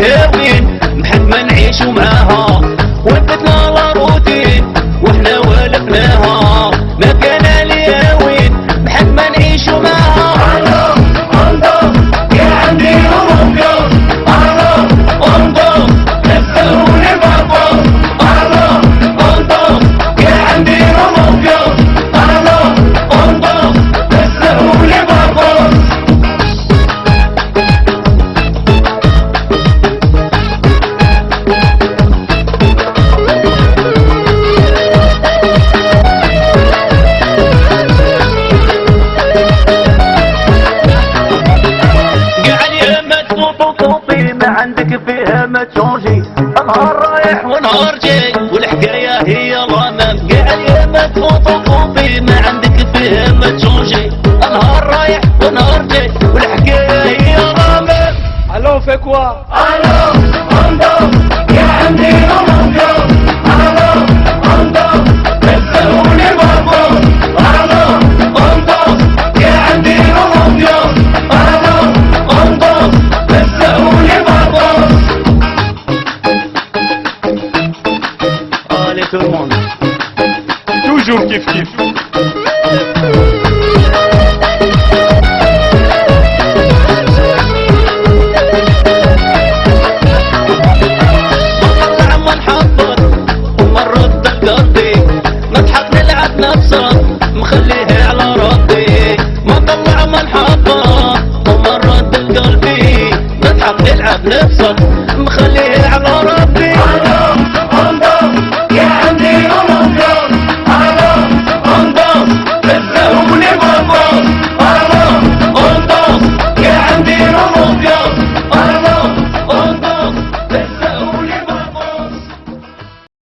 الياوين بحد ما نعيشو معاها، وثبتنا لا روتين واحنا والفناها، ما كان الياوين بحد ما نعيشو معاها. يا عندي روميو نسوني بابا يا عندي روميو نسوني بابا. ما عندك فيها ما تشونجي، نهار رايح ونهار جاي والحكاية هي الغمام. كاع اليامات فوتوكوبي ما عندك فيها ما تشونجي، نهار رايح ونهار جاي والحكاية هي الغمام. الو في كوا يا عندي روميو نسوني بابا يا عندي روميو نسوني بابا. Allez tout le monde. توجور كيف كيف. نطلع ما نحبط وما نرد قلبي، نضحك نلعب نفسك مخليها على ربي. ما نطلع ما نحبط وما نرد قلبي، نضحك نلعب نفسك مخليها